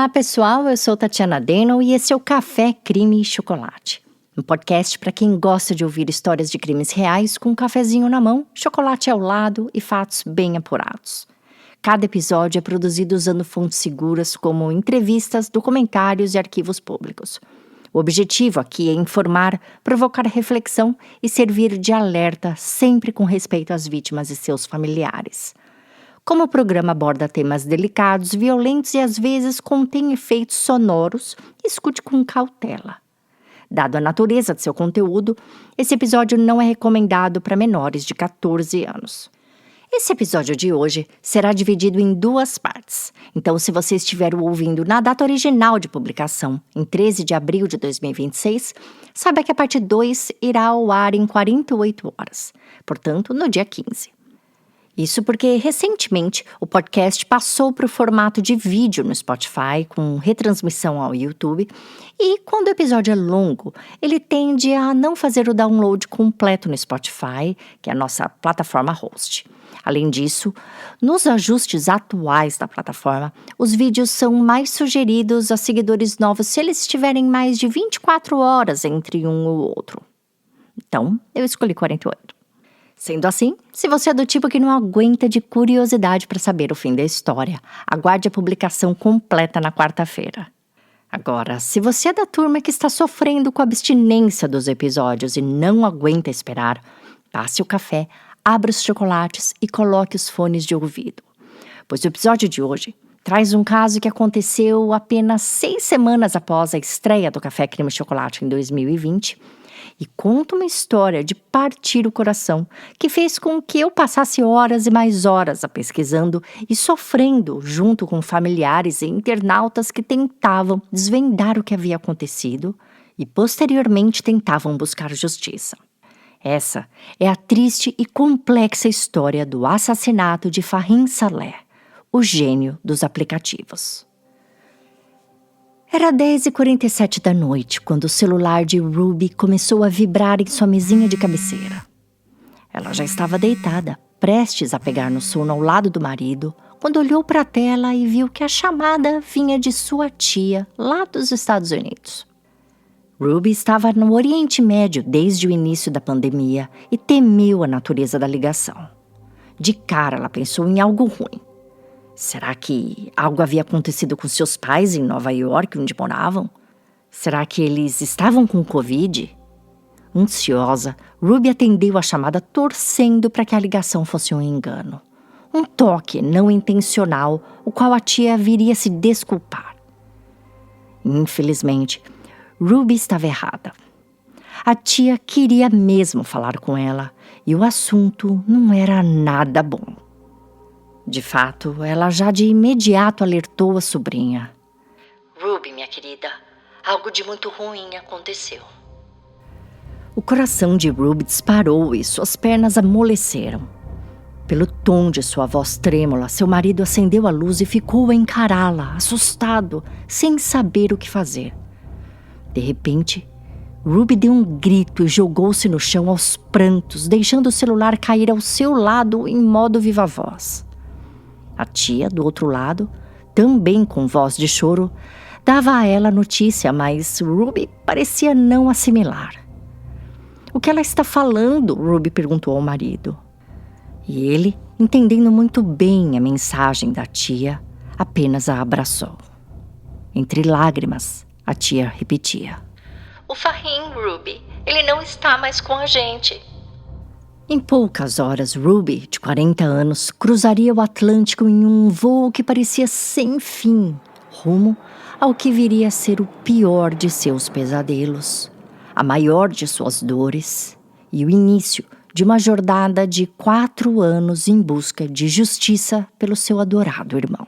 Olá, pessoal, eu sou Tatiana Deno e esse é o Café, Crime e Chocolate. Um podcast para quem gosta de ouvir histórias de crimes reais com um cafezinho na mão, chocolate ao lado e fatos bem apurados. Cada episódio é produzido usando fontes seguras como entrevistas, documentários e arquivos públicos. O objetivo aqui é informar, provocar reflexão e servir de alerta, sempre com respeito às vítimas e seus familiares. Como o programa aborda temas delicados, violentos e às vezes contém efeitos sonoros, escute com cautela. Dado a natureza de seu conteúdo, esse episódio não é recomendado para menores de 14 anos. Esse episódio de hoje será dividido em duas partes. Então, se você estiver ouvindo na data original de publicação, em 13 de abril de 2026, saiba que a parte 2 irá ao ar em 48 horas, portanto, no dia 15. Isso porque, recentemente, o podcast passou para o formato de vídeo no Spotify, com retransmissão ao YouTube, e quando o episódio é longo, ele tende a não fazer o download completo no Spotify, que é a nossa plataforma host. Além disso, nos ajustes atuais da plataforma, os vídeos são mais sugeridos a seguidores novos se eles estiverem mais de 24 horas entre um ou outro. Então, eu escolhi 48. Sendo assim, se você é do tipo que não aguenta de curiosidade para saber o fim da história, aguarde a publicação completa na quarta-feira. Agora, se você é da turma que está sofrendo com a abstinência dos episódios e não aguenta esperar, passe o café, abra os chocolates e coloque os fones de ouvido. Pois o episódio de hoje traz um caso que aconteceu apenas 6 semanas após a estreia do Café Crime e Chocolate em 2020, e conta uma história de partir o coração que fez com que eu passasse horas e mais horas a pesquisando e sofrendo junto com familiares e internautas que tentavam desvendar o que havia acontecido e posteriormente tentavam buscar justiça. Essa é a triste e complexa história do assassinato de Fahim Saleh, o gênio dos aplicativos. Era 10h47 da noite quando o celular de Ruby começou a vibrar em sua mesinha de cabeceira. Ela já estava deitada, prestes a pegar no sono ao lado do marido, quando olhou para a tela e viu que a chamada vinha de sua tia, lá dos Estados Unidos. Ruby estava no Oriente Médio desde o início da pandemia e temeu a natureza da ligação. De cara, ela pensou em algo ruim. Será que algo havia acontecido com seus pais em Nova York, onde moravam? Será que eles estavam com Covid? Ansiosa, Ruby atendeu a chamada torcendo para que a ligação fosse um engano. Um toque não intencional, o qual a tia viria se desculpar. Infelizmente, Ruby estava errada. A tia queria mesmo falar com ela e o assunto não era nada bom. De fato, ela já de imediato alertou a sobrinha. Ruby, minha querida, algo de muito ruim aconteceu. O coração de Ruby disparou e suas pernas amoleceram. Pelo tom de sua voz trêmula, seu marido acendeu a luz e ficou a encará-la, assustado, sem saber o que fazer. De repente, Ruby deu um grito e jogou-se no chão aos prantos, deixando o celular cair ao seu lado em modo viva voz. A tia, do outro lado, também com voz de choro, dava a ela a notícia, mas Ruby parecia não assimilar. O que ela está falando? Ruby perguntou ao marido. E ele, entendendo muito bem a mensagem da tia, apenas a abraçou. Entre lágrimas, a tia repetia. O Fahim, Ruby, ele não está mais com a gente. Em poucas horas, Ruby, de 40 anos, cruzaria o Atlântico em um voo que parecia sem fim, rumo ao que viria a ser o pior de seus pesadelos, a maior de suas dores e o início de uma jornada de 4 anos em busca de justiça pelo seu adorado irmão.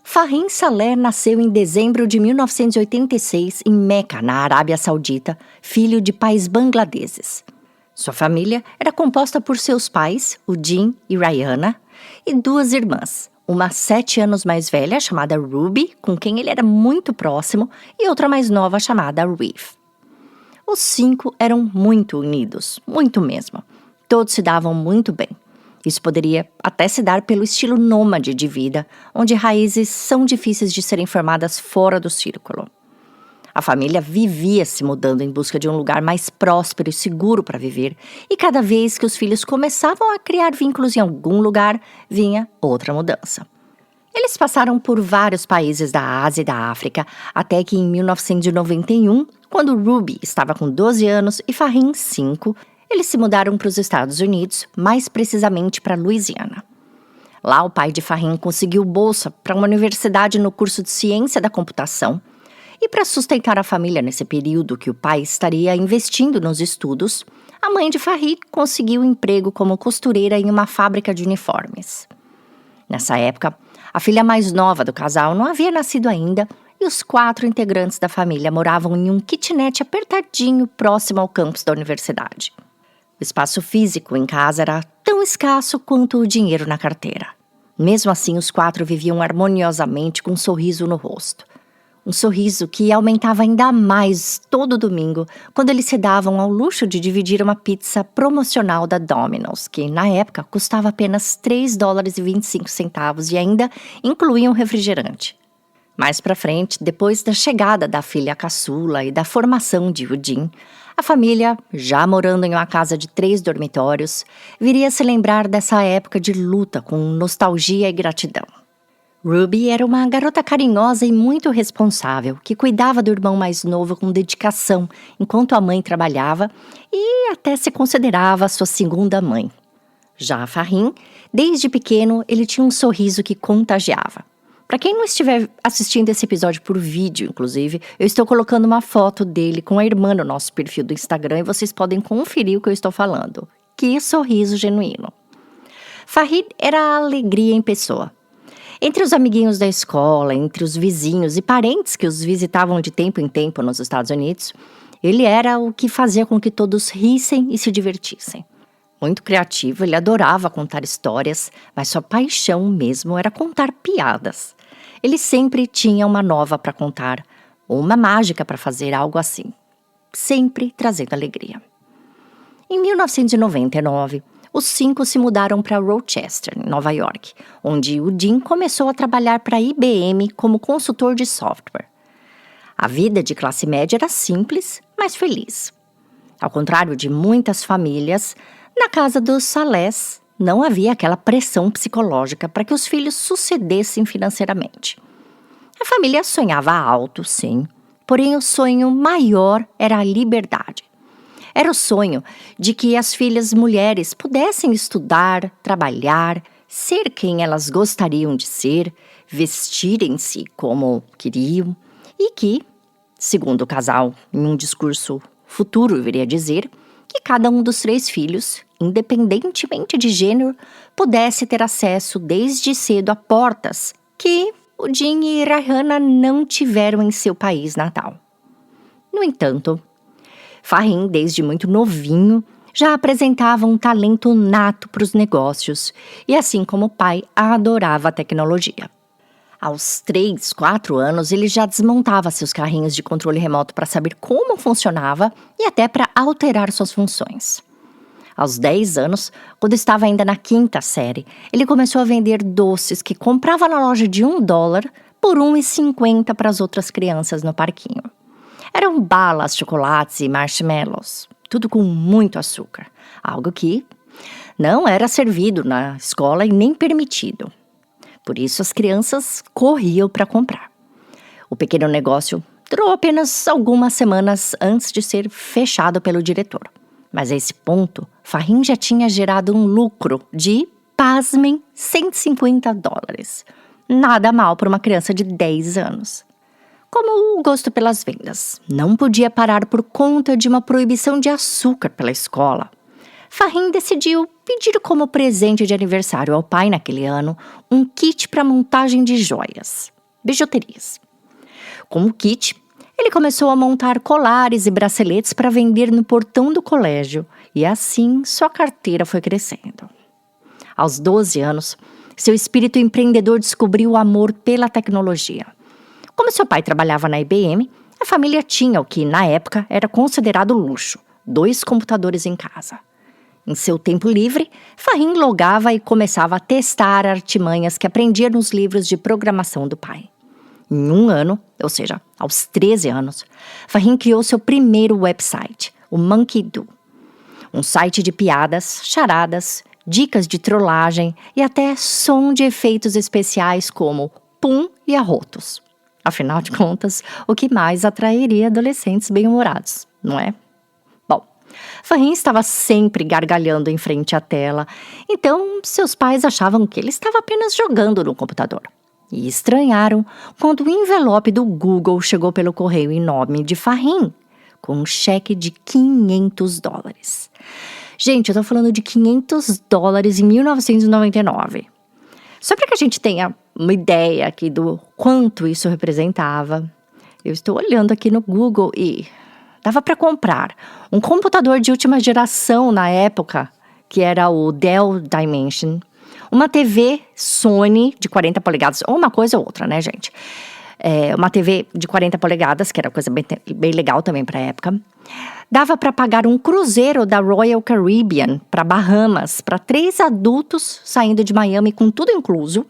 Fahim Saleh nasceu em dezembro de 1986 em Meca, na Arábia Saudita, filho de pais bangladeses. Sua família era composta por seus pais, Udin e Rayana, e 2 irmãs, uma 7 anos mais velha, chamada Ruby, com quem ele era muito próximo, e outra mais nova, chamada Reeve. Os 5 eram muito unidos, muito mesmo. Todos se davam muito bem. Isso poderia até se dar pelo estilo nômade de vida, onde raízes são difíceis de serem formadas fora do círculo. A família vivia se mudando em busca de um lugar mais próspero e seguro para viver, e cada vez que os filhos começavam a criar vínculos em algum lugar, vinha outra mudança. Eles passaram por vários países da Ásia e da África, até que em 1991, quando Ruby estava com 12 anos e Fahim 5, eles se mudaram para os Estados Unidos, mais precisamente para Louisiana. Lá, o pai de Fahim conseguiu bolsa para uma universidade no curso de Ciência da Computação, e para sustentar a família nesse período que o pai estaria investindo nos estudos, a mãe de Fahim conseguiu um emprego como costureira em uma fábrica de uniformes. Nessa época, a filha mais nova do casal não havia nascido ainda e os 4 integrantes da família moravam em um kitnet apertadinho próximo ao campus da universidade. O espaço físico em casa era tão escasso quanto o dinheiro na carteira. Mesmo assim, os 4 viviam harmoniosamente com um sorriso no rosto. Um sorriso que aumentava ainda mais todo domingo, quando eles se davam ao luxo de dividir uma pizza promocional da Domino's, que na época custava apenas $3,25 e ainda incluía um refrigerante. Mais pra frente, depois da chegada da filha caçula e da formação de Eugene, a família, já morando em uma casa de 3 dormitórios, viria a se lembrar dessa época de luta com nostalgia e gratidão. Ruby era uma garota carinhosa e muito responsável, que cuidava do irmão mais novo com dedicação, enquanto a mãe trabalhava e até se considerava sua segunda mãe. Já Fahim, desde pequeno, ele tinha um sorriso que contagiava. Para quem não estiver assistindo esse episódio por vídeo, inclusive, eu estou colocando uma foto dele com a irmã no nosso perfil do Instagram e vocês podem conferir o que eu estou falando. Que sorriso genuíno! Fahim era a alegria em pessoa. Entre os amiguinhos da escola, entre os vizinhos e parentes que os visitavam de tempo em tempo nos Estados Unidos, ele era o que fazia com que todos rissem e se divertissem. Muito criativo, ele adorava contar histórias, mas sua paixão mesmo era contar piadas. Ele sempre tinha uma nova para contar, ou uma mágica para fazer, algo assim. Sempre trazendo alegria. Em 1999, os 5 se mudaram para Rochester, em Nova York, onde o Dean começou a trabalhar para a IBM como consultor de software. A vida de classe média era simples, mas feliz. Ao contrário de muitas famílias, na casa dos Salés não havia aquela pressão psicológica para que os filhos sucedessem financeiramente. A família sonhava alto, sim, porém o sonho maior era a liberdade. Era o sonho de que as filhas mulheres pudessem estudar, trabalhar, ser quem elas gostariam de ser, vestirem-se como queriam e que, segundo o casal, em um discurso futuro viria dizer, que cada um dos 3 filhos, independentemente de gênero, pudesse ter acesso desde cedo a portas que o Dean e Rihanna não tiveram em seu país natal. No entanto, Fahim, desde muito novinho, já apresentava um talento nato para os negócios e, assim como o pai, adorava a tecnologia. Aos 3, 4 anos, ele já desmontava seus carrinhos de controle remoto para saber como funcionava e até para alterar suas funções. Aos 10 anos, quando estava ainda na 5ª série, ele começou a vender doces que comprava na loja de $1 por R$1,50 para as outras crianças no parquinho. Eram balas, chocolates e marshmallows, tudo com muito açúcar, algo que não era servido na escola e nem permitido. Por isso as crianças corriam para comprar. O pequeno negócio durou apenas algumas semanas antes de ser fechado pelo diretor. Mas a esse ponto, Fahim já tinha gerado um lucro de, pasmem, $150. Nada mal para uma criança de 10 anos. Como o gosto pelas vendas não podia parar por conta de uma proibição de açúcar pela escola, Fahim decidiu pedir como presente de aniversário ao pai naquele ano um kit para montagem de joias, bijuterias. Com o kit, ele começou a montar colares e braceletes para vender no portão do colégio e assim sua carteira foi crescendo. Aos 12 anos, seu espírito empreendedor descobriu o amor pela tecnologia. Como seu pai trabalhava na IBM, a família tinha o que, na época, era considerado luxo: 2 computadores em casa. Em seu tempo livre, Fahim logava e começava a testar artimanhas que aprendia nos livros de programação do pai. Em 1 ano, ou seja, aos 13 anos, Fahim criou seu primeiro website, o Monkey Do. Um site de piadas, charadas, dicas de trollagem e até som de efeitos especiais como pum e arrotos. Afinal de contas, o que mais atrairia adolescentes bem-humorados, não é? Bom, Fahim estava sempre gargalhando em frente à tela, então seus pais achavam que ele estava apenas jogando no computador. E estranharam quando o envelope do Google chegou pelo correio em nome de Fahim, com um cheque de $500. Gente, eu tô falando de $500 em 1999. Só para que a gente tenha uma ideia aqui do quanto isso representava, eu estou olhando aqui no Google e dava para comprar um computador de última geração na época, que era o Dell Dimension, uma TV Sony de 40 polegadas, ou uma coisa ou outra, né, gente? Uma TV de 40 polegadas, que era coisa bem legal também para a época. Dava para pagar um cruzeiro da Royal Caribbean para Bahamas, para 3 adultos saindo de Miami com tudo incluso.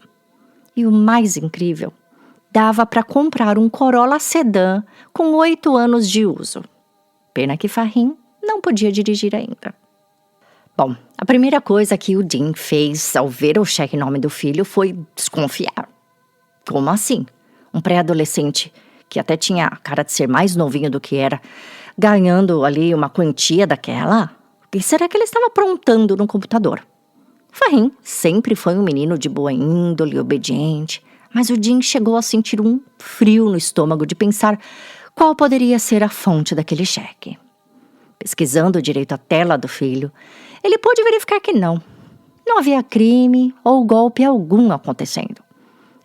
E o mais incrível, dava para comprar um Corolla sedã com 8 anos de uso. Pena que Fahim não podia dirigir ainda. Bom, a primeira coisa que o Dean fez ao ver o cheque em nome do filho foi desconfiar. Como assim? Um pré-adolescente, que até tinha a cara de ser mais novinho do que era, ganhando ali uma quantia daquela? O que será que ele estava aprontando no computador? Fahim sempre foi um menino de boa índole, obediente, mas o Dean chegou a sentir um frio no estômago de pensar qual poderia ser a fonte daquele cheque. Pesquisando direito a tela do filho, ele pôde verificar que não havia crime ou golpe algum acontecendo.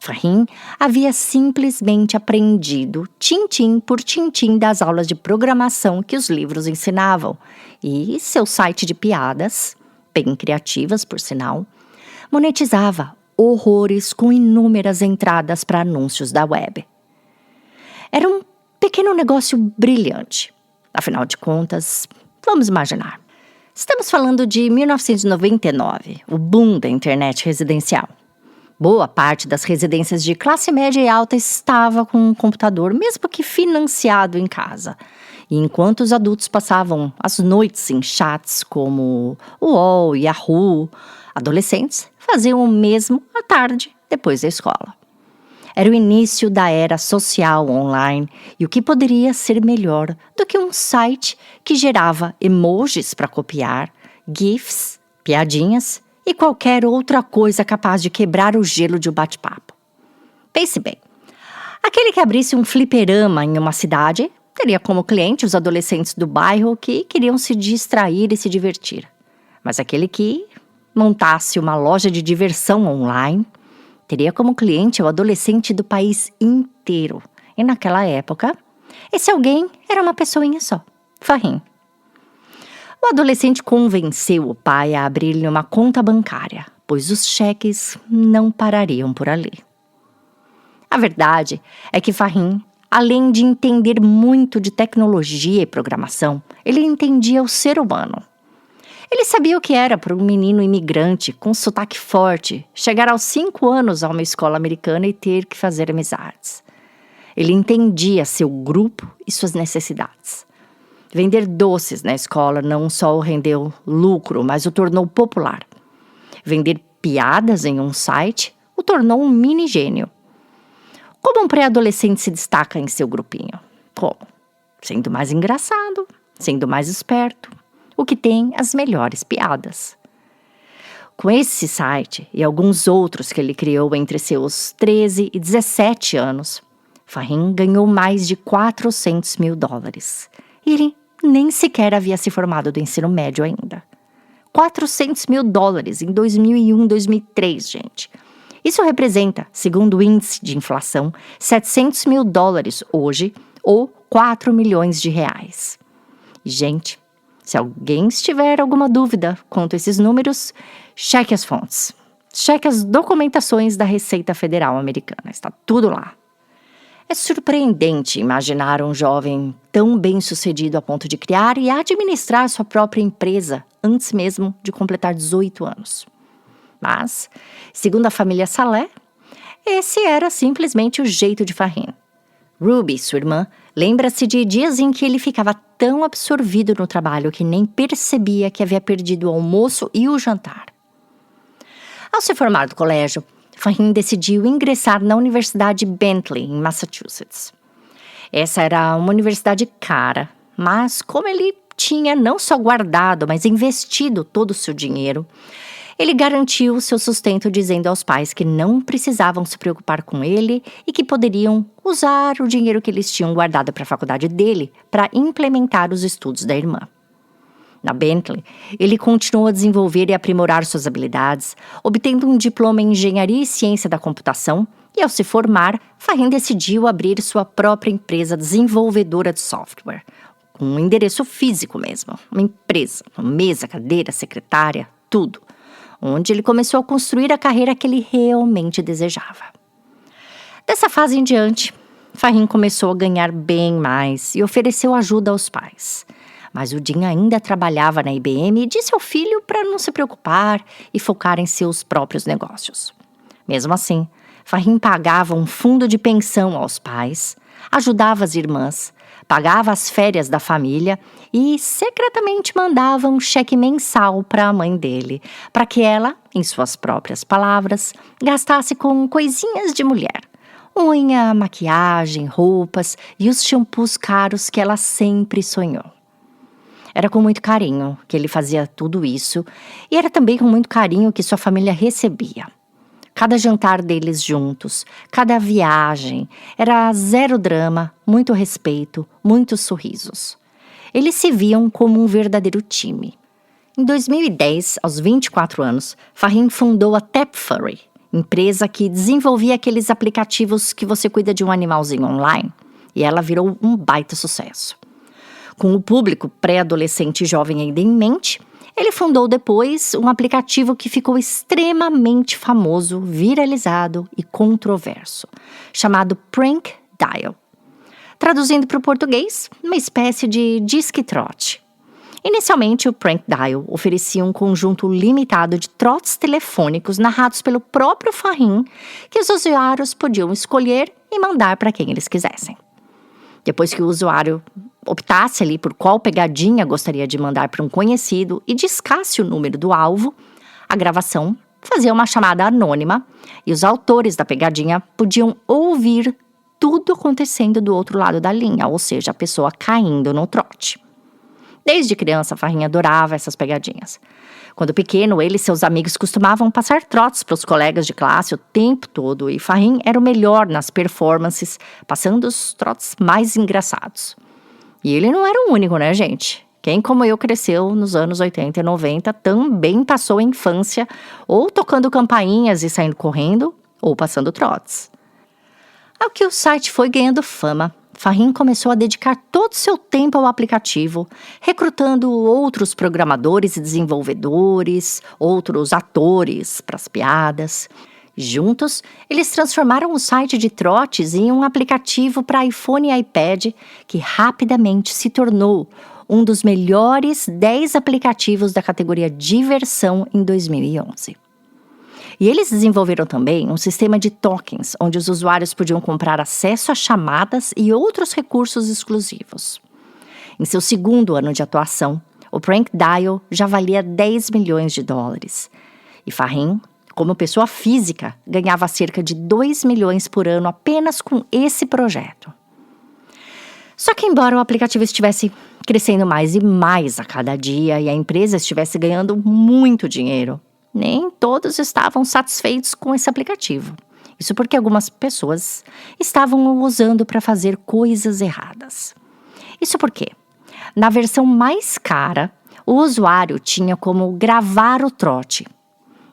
Fahim havia simplesmente aprendido tintim por tintim das aulas de programação que os livros ensinavam, e seu site de piadas, bem criativas por sinal, monetizava horrores com inúmeras entradas para anúncios da web. Era um pequeno negócio brilhante. Afinal de contas, vamos imaginar. Estamos falando de 1999, o boom da internet residencial. Boa parte das residências de classe média e alta estava com um computador, mesmo que financiado em casa. E enquanto os adultos passavam as noites em chats como o UOL e Yahoo, adolescentes faziam o mesmo à tarde, depois da escola. Era o início da era social online, e o que poderia ser melhor do que um site que gerava emojis para copiar, GIFs, piadinhas e qualquer outra coisa capaz de quebrar o gelo de um bate-papo. Pense bem, aquele que abrisse um fliperama em uma cidade teria como cliente os adolescentes do bairro que queriam se distrair e se divertir. Mas aquele que montasse uma loja de diversão online teria como cliente o adolescente do país inteiro. E naquela época, esse alguém era uma pessoinha só, Fahim. O adolescente convenceu o pai a abrir-lhe uma conta bancária, pois os cheques não parariam por ali. A verdade é que Fahim, além de entender muito de tecnologia e programação, ele entendia o ser humano. Ele sabia o que era para um menino imigrante com sotaque forte chegar aos 5 anos a uma escola americana e ter que fazer amizades. Ele entendia seu grupo e suas necessidades. Vender doces na escola não só o rendeu lucro, mas o tornou popular. Vender piadas em um site o tornou um mini gênio. Como um pré-adolescente se destaca em seu grupinho? Como? Sendo mais engraçado, sendo mais esperto, o que tem as melhores piadas. Com esse site e alguns outros que ele criou entre seus 13 e 17 anos, Fahim ganhou mais de $400 mil. E ele nem sequer havia se formado do ensino médio ainda. $400 mil em 2001, 2003, gente. Isso representa, segundo o índice de inflação, $700 mil hoje, ou 4 milhões de reais. E, gente, se alguém tiver alguma dúvida quanto a esses números, cheque as fontes. Cheque as documentações da Receita Federal Americana, está tudo lá. É surpreendente imaginar um jovem tão bem-sucedido a ponto de criar e administrar sua própria empresa antes mesmo de completar 18 anos. Mas, segundo a família Saleh, esse era simplesmente o jeito de Fahim. Ruby, sua irmã, lembra-se de dias em que ele ficava tão absorvido no trabalho que nem percebia que havia perdido o almoço e o jantar. Ao se formar do colégio, Fahim decidiu ingressar na Universidade Bentley, em Massachusetts. Essa era uma universidade cara, mas como ele tinha não só guardado, mas investido todo o seu dinheiro, ele garantiu seu sustento dizendo aos pais que não precisavam se preocupar com ele e que poderiam usar o dinheiro que eles tinham guardado para a faculdade dele para implementar os estudos da irmã. Na Bentley, ele continuou a desenvolver e aprimorar suas habilidades, obtendo um diploma em Engenharia e Ciência da Computação, e ao se formar, Fahim decidiu abrir sua própria empresa desenvolvedora de software, com um endereço físico mesmo, uma empresa, com mesa, cadeira, secretária, tudo, onde ele começou a construir a carreira que ele realmente desejava. Dessa fase em diante, Fahim começou a ganhar bem mais e ofereceu ajuda aos pais. Mas o Dean ainda trabalhava na IBM e disse ao filho para não se preocupar e focar em seus próprios negócios. Mesmo assim, Fahim pagava um fundo de pensão aos pais, ajudava as irmãs, pagava as férias da família e secretamente mandava um cheque mensal para a mãe dele, para que ela, em suas próprias palavras, gastasse com coisinhas de mulher. Unha, maquiagem, roupas e os shampoos caros que ela sempre sonhou. Era com muito carinho que ele fazia tudo isso e era também com muito carinho que sua família recebia. Cada jantar deles juntos, cada viagem, era zero drama, muito respeito, muitos sorrisos. Eles se viam como um verdadeiro time. Em 2010, aos 24 anos, Fahim fundou a TapFurry, empresa que desenvolvia aqueles aplicativos que você cuida de um animalzinho online, e ela virou um baita sucesso. Com o público pré-adolescente e jovem ainda em mente, ele fundou depois um aplicativo que ficou extremamente famoso, viralizado e controverso, chamado Prank Dial. Traduzindo para o português, uma espécie de disque-trote. Inicialmente, o Prank Dial oferecia um conjunto limitado de trotes telefônicos narrados pelo próprio Fahim, que os usuários podiam escolher e mandar para quem eles quisessem. Depois que o usuário optasse ali por qual pegadinha gostaria de mandar para um conhecido e discasse o número do alvo, a gravação fazia uma chamada anônima e os autores da pegadinha podiam ouvir tudo acontecendo do outro lado da linha, ou seja, a pessoa caindo no trote. Desde criança, Fahim adorava essas pegadinhas. Quando pequeno, ele e seus amigos costumavam passar trotes para os colegas de classe o tempo todo e Fahim era o melhor nas performances, passando os trotes mais engraçados. E ele não era o único, né, gente? Quem, como eu, cresceu nos anos 80 e 90 também passou a infância ou tocando campainhas e saindo correndo ou passando trotes. Ao que o site foi ganhando fama, Fahim começou a dedicar todo o seu tempo ao aplicativo, recrutando outros programadores e desenvolvedores, outros atores para as piadas. Juntos, eles transformaram o site de trotes em um aplicativo para iPhone e iPad que rapidamente se tornou um dos melhores 10 aplicativos da categoria diversão em 2011. E eles desenvolveram também um sistema de tokens, onde os usuários podiam comprar acesso a chamadas e outros recursos exclusivos. Em seu segundo ano de atuação, o Prank Dial já valia 10 milhões de dólares. E Fahim, como pessoa física, ganhava cerca de 2 milhões por ano apenas com esse projeto. Só que embora o aplicativo estivesse crescendo mais e mais a cada dia e a empresa estivesse ganhando muito dinheiro, nem todos estavam satisfeitos com esse aplicativo. Isso porque algumas pessoas estavam o usando para fazer coisas erradas. Isso porque, na versão mais cara, o usuário tinha como gravar o trote.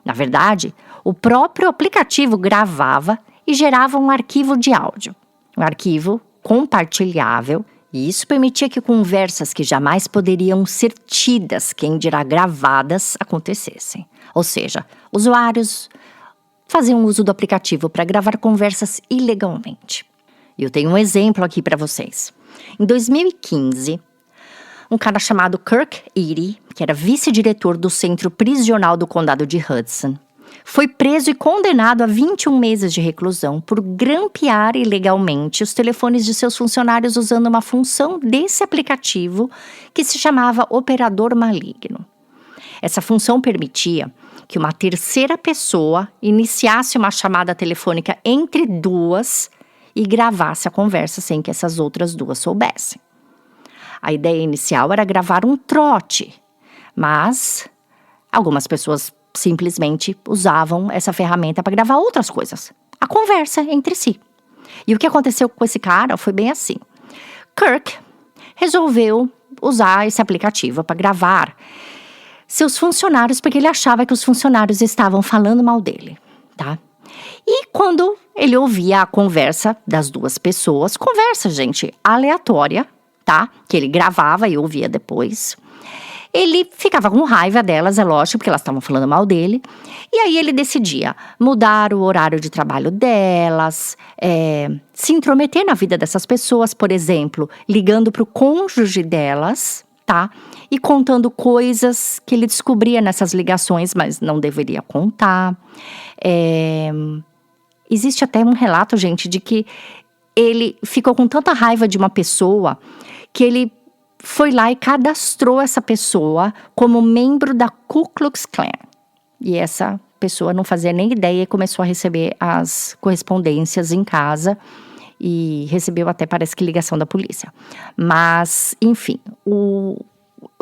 Na verdade, o próprio aplicativo gravava e gerava um arquivo de áudio. Um arquivo compartilhável, e isso permitia que conversas que jamais poderiam ser tidas, quem dirá gravadas, acontecessem. Ou seja, usuários faziam uso do aplicativo para gravar conversas ilegalmente. E eu tenho um exemplo aqui para vocês. Em 2015, um cara chamado Kirk Eady, que era vice-diretor do Centro Prisional do Condado de Hudson, foi preso e condenado a 21 meses de reclusão por grampear ilegalmente os telefones de seus funcionários usando uma função desse aplicativo que se chamava Operador Maligno. Essa função permitia que uma terceira pessoa iniciasse uma chamada telefônica entre duas e gravasse a conversa sem que essas outras duas soubessem. A ideia inicial era gravar um trote, mas algumas pessoas simplesmente usavam essa ferramenta para gravar outras coisas, a conversa entre si. E o que aconteceu com esse cara foi bem assim. Kirk resolveu usar esse aplicativo para gravar seus funcionários, porque ele achava que os funcionários estavam falando mal dele, tá? E quando ele ouvia a conversa das duas pessoas, conversa, gente, aleatória, tá? Que ele gravava e ouvia depois. Ele ficava com raiva delas, é lógico, porque elas estavam falando mal dele. E aí ele decidia mudar o horário de trabalho delas, se intrometer na vida dessas pessoas, por exemplo, ligando para o cônjuge delas, tá? E contando coisas que ele descobria nessas ligações, mas não deveria contar. Existe até um relato, gente, de que ele ficou com tanta raiva de uma pessoa que ele foi lá e cadastrou essa pessoa como membro da Ku Klux Klan. E essa pessoa não fazia nem ideia e começou a receber as correspondências em casa e recebeu até, parece que, ligação da polícia. Mas, enfim,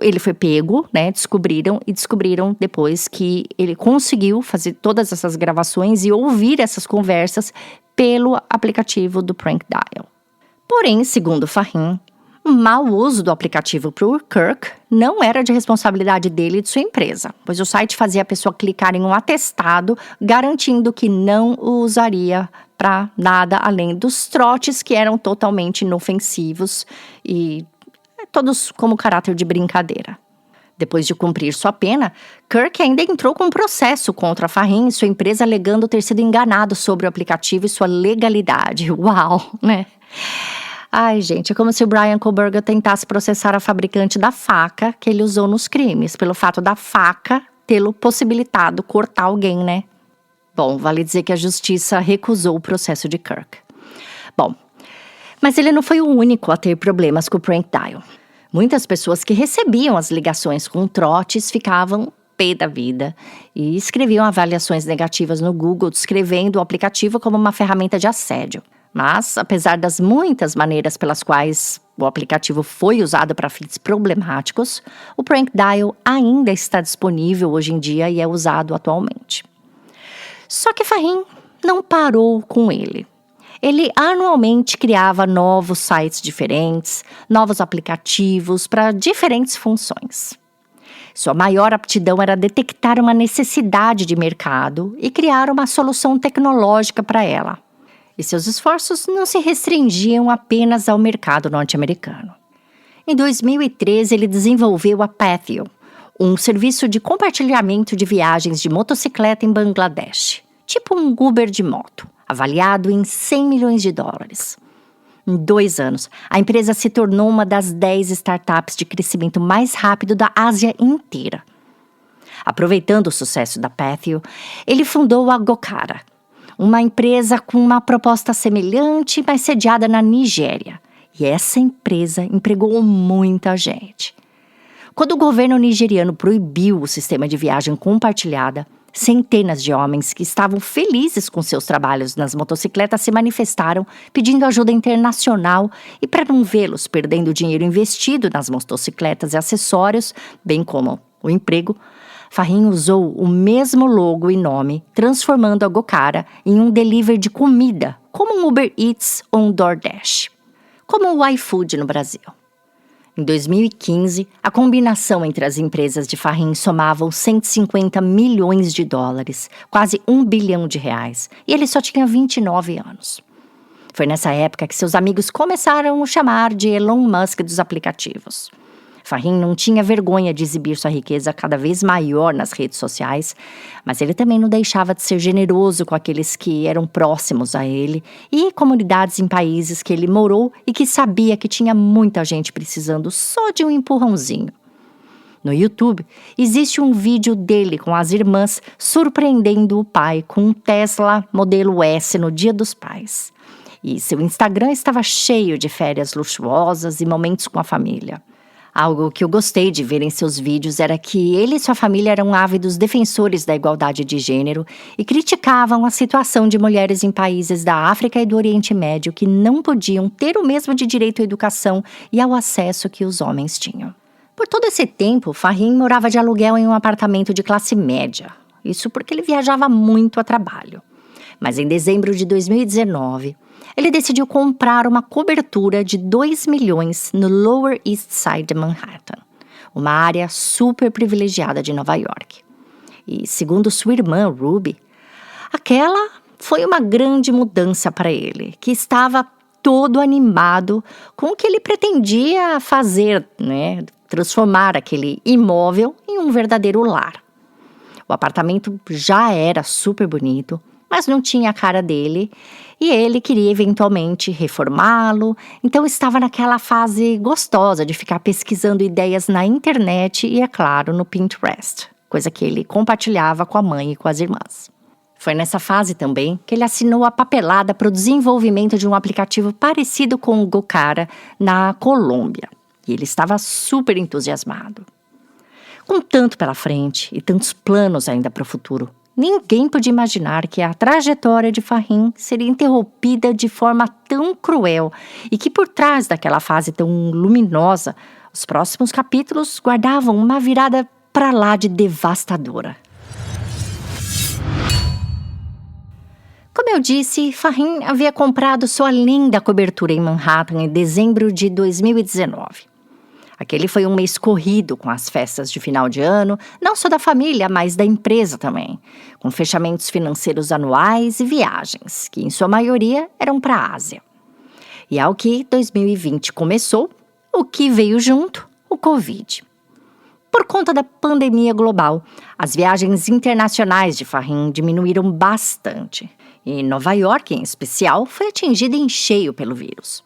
ele foi pego, né, descobriram depois que ele conseguiu fazer todas essas gravações e ouvir essas conversas pelo aplicativo do Prank Dial. Porém, segundo Fahim, o mau uso do aplicativo por Kirk não era de responsabilidade dele e de sua empresa, pois o site fazia a pessoa clicar em um atestado garantindo que não o usaria para nada além dos trotes que eram totalmente inofensivos e todos como caráter de brincadeira. Depois de cumprir sua pena, Kirk ainda entrou com um processo contra a Fahim e sua empresa alegando ter sido enganado sobre o aplicativo e sua legalidade. Uau, né? Ai, gente, é como se o Bryan Kohberger tentasse processar a fabricante da faca que ele usou nos crimes, pelo fato da faca tê-lo possibilitado cortar alguém, né? Bom, vale dizer que a justiça recusou o processo de Kirk. Bom, mas ele não foi o único a ter problemas com o Prank Dial. Muitas pessoas que recebiam as ligações com trotes ficavam pé da vida e escreviam avaliações negativas no Google, descrevendo o aplicativo como uma ferramenta de assédio. Mas, apesar das muitas maneiras pelas quais o aplicativo foi usado para fins problemáticos, o Prank Dial ainda está disponível hoje em dia e é usado atualmente. Só que Fahim não parou com ele. Ele anualmente criava novos sites diferentes, novos aplicativos para diferentes funções. Sua maior aptidão era detectar uma necessidade de mercado e criar uma solução tecnológica para ela. E seus esforços não se restringiam apenas ao mercado norte-americano. Em 2013, ele desenvolveu a Pathio, um serviço de compartilhamento de viagens de motocicleta em Bangladesh, tipo um Uber de moto, avaliado em $100 milhões. Em 2 anos, a empresa se tornou uma das 10 startups de crescimento mais rápido da Ásia inteira. Aproveitando o sucesso da Pathio, ele fundou a Gokara, uma empresa com uma proposta semelhante, mas sediada na Nigéria. E essa empresa empregou muita gente. Quando o governo nigeriano proibiu o sistema de viagem compartilhada, centenas de homens que estavam felizes com seus trabalhos nas motocicletas se manifestaram pedindo ajuda internacional e para não vê-los perdendo o dinheiro investido nas motocicletas e acessórios, bem como o emprego, Fahim usou o mesmo logo e nome, transformando a Gokara em um delivery de comida, como um Uber Eats ou um DoorDash, como o iFood no Brasil. Em 2015, a combinação entre as empresas de Fahim somava $150 milhões, quase R$1 bilhão, e ele só tinha 29 anos. Foi nessa época que seus amigos começaram a o chamar de Elon Musk dos aplicativos. Fahim não tinha vergonha de exibir sua riqueza cada vez maior nas redes sociais, mas ele também não deixava de ser generoso com aqueles que eram próximos a ele e comunidades em países que ele morou e que sabia que tinha muita gente precisando só de um empurrãozinho. No YouTube, existe um vídeo dele com as irmãs surpreendendo o pai com um Tesla modelo S no Dia dos Pais. E seu Instagram estava cheio de férias luxuosas e momentos com a família. Algo que eu gostei de ver em seus vídeos era que ele e sua família eram ávidos defensores da igualdade de gênero e criticavam a situação de mulheres em países da África e do Oriente Médio que não podiam ter o mesmo de direito à educação e ao acesso que os homens tinham. Por todo esse tempo, Fahim morava de aluguel em um apartamento de classe média. Isso porque ele viajava muito a trabalho. Mas em dezembro de 2019, ele decidiu comprar uma cobertura de 2 milhões no Lower East Side de Manhattan, uma área super privilegiada de Nova York. E, segundo sua irmã, Ruby, aquela foi uma grande mudança para ele, que estava todo animado com o que ele pretendia fazer, transformar aquele imóvel em um verdadeiro lar. O apartamento já era super bonito, mas não tinha a cara dele e ele queria eventualmente reformá-lo, então estava naquela fase gostosa de ficar pesquisando ideias na internet e, é claro, no Pinterest, coisa que ele compartilhava com a mãe e com as irmãs. Foi nessa fase também que ele assinou a papelada para o desenvolvimento de um aplicativo parecido com o Gokara na Colômbia. E ele estava super entusiasmado. Com tanto pela frente e tantos planos ainda para o futuro, ninguém podia imaginar que a trajetória de Fahim seria interrompida de forma tão cruel e que por trás daquela fase tão luminosa, os próximos capítulos guardavam uma virada para lá de devastadora. Como eu disse, Fahim havia comprado sua linda cobertura em Manhattan em dezembro de 2019. Aquele foi um mês corrido com as festas de final de ano, não só da família, mas da empresa também, com fechamentos financeiros anuais e viagens, que em sua maioria eram para a Ásia. E ao que 2020 começou, o que veio junto? O Covid. Por conta da pandemia global, as viagens internacionais de Fahim diminuíram bastante. E Nova York, em especial, foi atingida em cheio pelo vírus.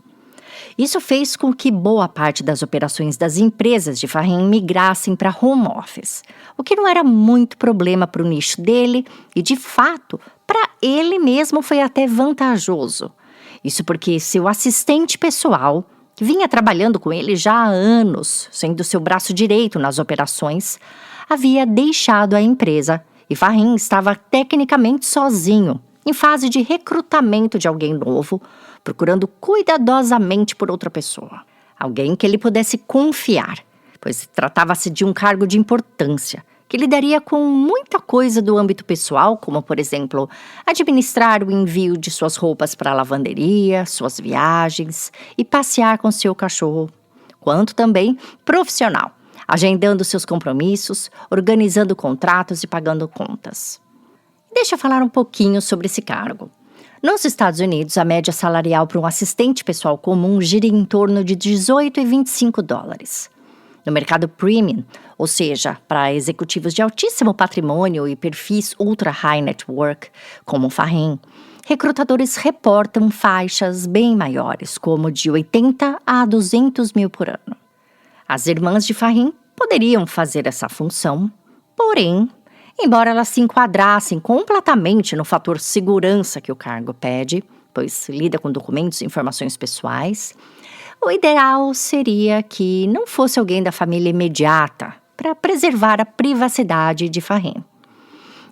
Isso fez com que boa parte das operações das empresas de Fahim migrassem para home office, o que não era muito problema para o nicho dele e, de fato, para ele mesmo foi até vantajoso. Isso porque seu assistente pessoal, que vinha trabalhando com ele já há anos, sendo seu braço direito nas operações, havia deixado a empresa e Fahim estava tecnicamente sozinho, em fase de recrutamento de alguém novo, procurando cuidadosamente por outra pessoa. Alguém que ele pudesse confiar, pois tratava-se de um cargo de importância, que lidaria com muita coisa do âmbito pessoal, como, por exemplo, administrar o envio de suas roupas para a lavanderia, suas viagens e passear com seu cachorro, quanto também profissional, agendando seus compromissos, organizando contratos e pagando contas. Deixa eu falar um pouquinho sobre esse cargo. Nos Estados Unidos, a média salarial para um assistente pessoal comum gira em torno de $18 e $25. No mercado premium, ou seja, para executivos de altíssimo patrimônio e perfis ultra high net worth, como o Fahim, recrutadores reportam faixas bem maiores, como de 80 a 200 mil por ano. As irmãs de Fahim poderiam fazer essa função, porém, embora elas se enquadrassem completamente no fator segurança que o cargo pede, pois lida com documentos e informações pessoais, o ideal seria que não fosse alguém da família imediata para preservar a privacidade de Fahim.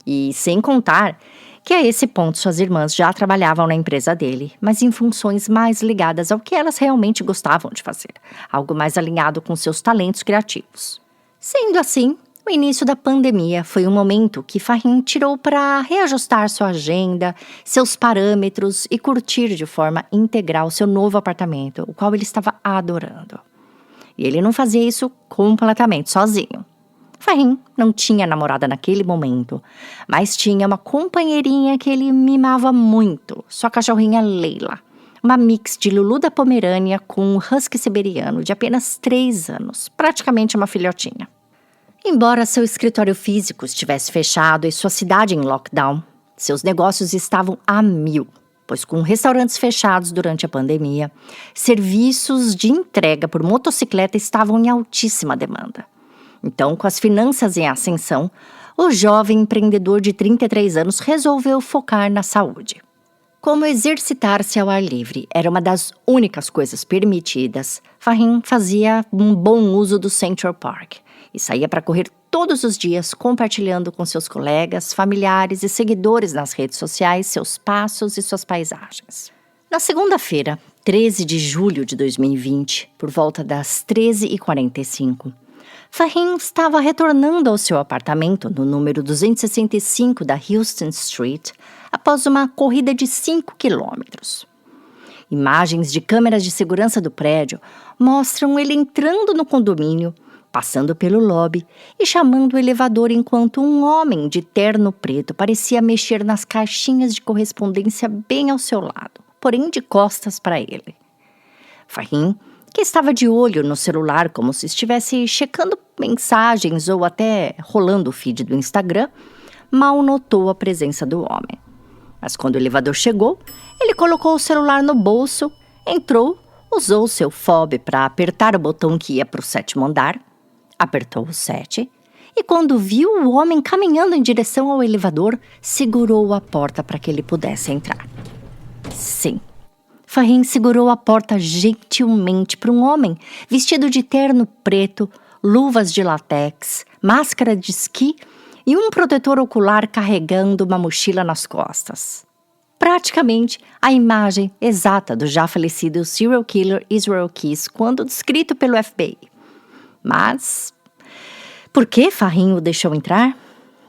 E sem contar que a esse ponto suas irmãs já trabalhavam na empresa dele, mas em funções mais ligadas ao que elas realmente gostavam de fazer, algo mais alinhado com seus talentos criativos. Sendo assim, o início da pandemia foi um momento que Fahim tirou para reajustar sua agenda, seus parâmetros e curtir de forma integral seu novo apartamento, o qual ele estava adorando. E ele não fazia isso completamente sozinho. Fahim não tinha namorada naquele momento, mas tinha uma companheirinha que ele mimava muito, sua cachorrinha Leila, uma mix de Lulu da Pomerânia com um husky siberiano de apenas 3 anos, praticamente uma filhotinha. Embora seu escritório físico estivesse fechado e sua cidade em lockdown, seus negócios estavam a mil, pois com restaurantes fechados durante a pandemia, serviços de entrega por motocicleta estavam em altíssima demanda. Então, com as finanças em ascensão, o jovem empreendedor de 33 anos resolveu focar na saúde. Como exercitar-se ao ar livre era uma das únicas coisas permitidas, Fahim fazia um bom uso do Central Park e saía para correr todos os dias, compartilhando com seus colegas, familiares e seguidores nas redes sociais seus passos e suas paisagens. Na segunda-feira, 13 de julho de 2020, por volta das 13h45, Fahim estava retornando ao seu apartamento no número 265 da Houston Street após uma corrida de 5 quilômetros. Imagens de câmeras de segurança do prédio mostram ele entrando no condomínio, passando pelo lobby e chamando o elevador enquanto um homem de terno preto parecia mexer nas caixinhas de correspondência bem ao seu lado, porém de costas para ele. Fahim, que estava de olho no celular como se estivesse checando mensagens ou até rolando o feed do Instagram, mal notou a presença do homem. Mas quando o elevador chegou, ele colocou o celular no bolso, entrou, usou seu fob para apertar o botão que ia para o 7º andar, apertou o 7 e quando viu o homem caminhando em direção ao elevador, segurou a porta para que ele pudesse entrar. Sim, Fahim segurou a porta gentilmente para um homem vestido de terno preto, luvas de látex, máscara de esqui e um protetor ocular carregando uma mochila nas costas. Praticamente a imagem exata do já falecido serial killer Israel Keyes quando descrito pelo FBI. Mas, por que Fahim o deixou entrar?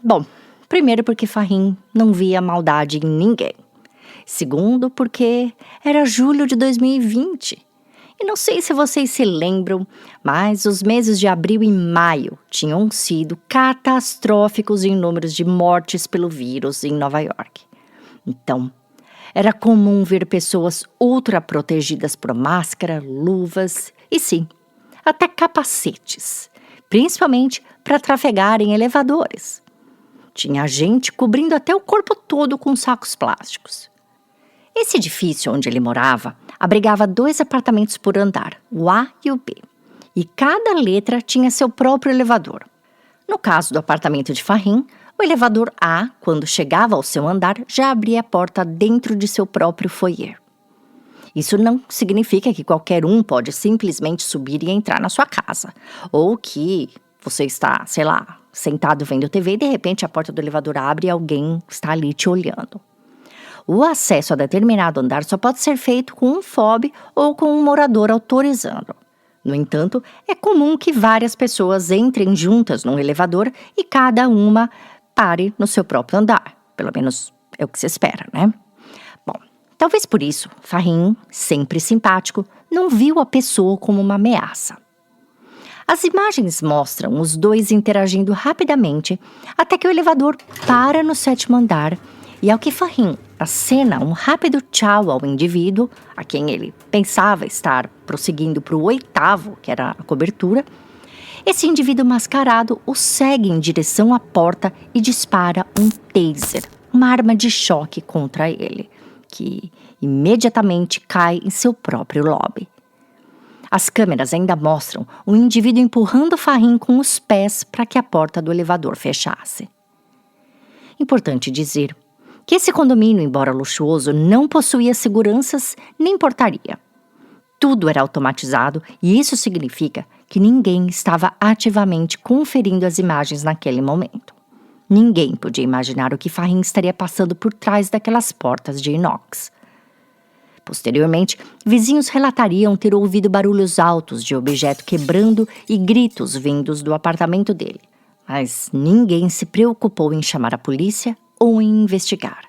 Bom, primeiro porque Fahim não via maldade em ninguém. Segundo, porque era julho de 2020. E não sei se vocês se lembram, mas os meses de abril e maio tinham sido catastróficos em números de mortes pelo vírus em Nova York. Então, era comum ver pessoas ultra protegidas por máscara, luvas e sim, até capacetes, principalmente para trafegar em elevadores. Tinha gente cobrindo até o corpo todo com sacos plásticos. Esse edifício onde ele morava abrigava 2 apartamentos por andar, o A e o B, e cada letra tinha seu próprio elevador. No caso do apartamento de Fahim, o elevador A, quando chegava ao seu andar, já abria a porta dentro de seu próprio foyer. Isso não significa que qualquer um pode simplesmente subir e entrar na sua casa, ou que você está, sei lá, sentado vendo TV e de repente a porta do elevador abre e alguém está ali te olhando. O acesso a determinado andar só pode ser feito com um fob ou com um morador autorizando. No entanto, é comum que várias pessoas entrem juntas num elevador e cada uma pare no seu próprio andar. Pelo menos é o que se espera, né? Bom, talvez por isso, Fahim, sempre simpático, não viu a pessoa como uma ameaça. As imagens mostram os dois interagindo rapidamente até que o elevador para no 7º andar e ao que Fahim acena um rápido tchau ao indivíduo, a quem ele pensava estar prosseguindo para o 8º, que era a cobertura, esse indivíduo mascarado o segue em direção à porta e dispara um taser, uma arma de choque contra ele, que imediatamente cai em seu próprio lobby. As câmeras ainda mostram o indivíduo empurrando Fahim com os pés para que a porta do elevador fechasse. Importante dizer que esse condomínio, embora luxuoso, não possuía seguranças nem portaria. Tudo era automatizado e isso significa que ninguém estava ativamente conferindo as imagens naquele momento. Ninguém podia imaginar o que Fahim estaria passando por trás daquelas portas de inox. Posteriormente, vizinhos relatariam ter ouvido barulhos altos de objeto quebrando e gritos vindos do apartamento dele, mas ninguém se preocupou em chamar a polícia ou em investigar.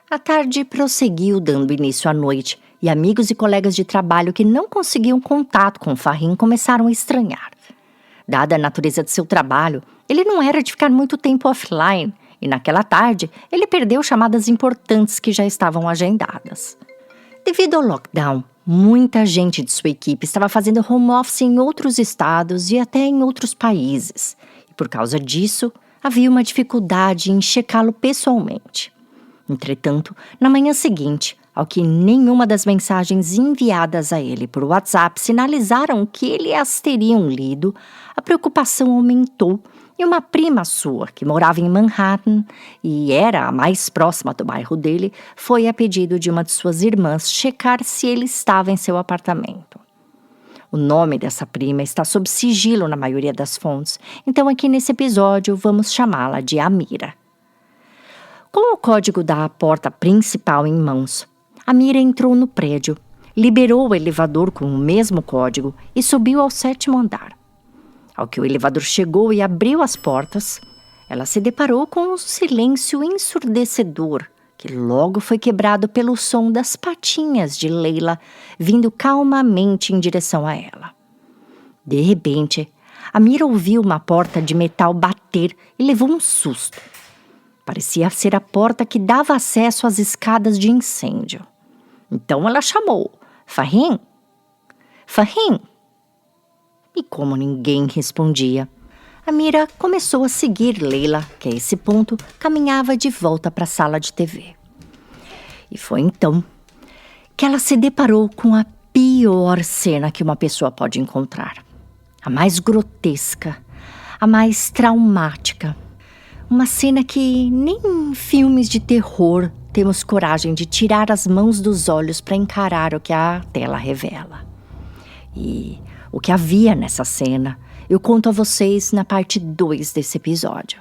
A tarde prosseguiu dando início à noite e amigos e colegas de trabalho que não conseguiam contato com Fahim começaram a estranhar. Dada a natureza de seu trabalho, ele não era de ficar muito tempo offline e naquela tarde ele perdeu chamadas importantes que já estavam agendadas. Devido ao lockdown, muita gente de sua equipe estava fazendo home office em outros estados e até em outros países. E por causa disso, havia uma dificuldade em checá-lo pessoalmente. Entretanto, na manhã seguinte, ao que nenhuma das mensagens enviadas a ele por WhatsApp sinalizaram que ele as teriam lido, a preocupação aumentou e uma prima sua, que morava em Manhattan e era a mais próxima do bairro dele, foi a pedido de uma de suas irmãs checar se ele estava em seu apartamento. O nome dessa prima está sob sigilo na maioria das fontes, então aqui nesse episódio vamos chamá-la de Amira. Com o código da porta principal em mãos, Amira entrou no prédio, liberou o elevador com o mesmo código e subiu ao 7º andar. Ao que o elevador chegou e abriu as portas, ela se deparou com um silêncio ensurdecedor, que logo foi quebrado pelo som das patinhas de Leila vindo calmamente em direção a ela. De repente, Amira ouviu uma porta de metal bater e levou um susto. Parecia ser a porta que dava acesso às escadas de incêndio. Então ela chamou: Fahim? Fahim? E como ninguém respondia, Amira começou a seguir Leila, que a esse ponto caminhava de volta para a sala de TV. E foi então que ela se deparou com a pior cena que uma pessoa pode encontrar. A mais grotesca, a mais traumática. Uma cena que nem em filmes de terror temos coragem de tirar as mãos dos olhos para encarar o que a tela revela. E o que havia nessa cena, eu conto a vocês na parte 2 desse episódio.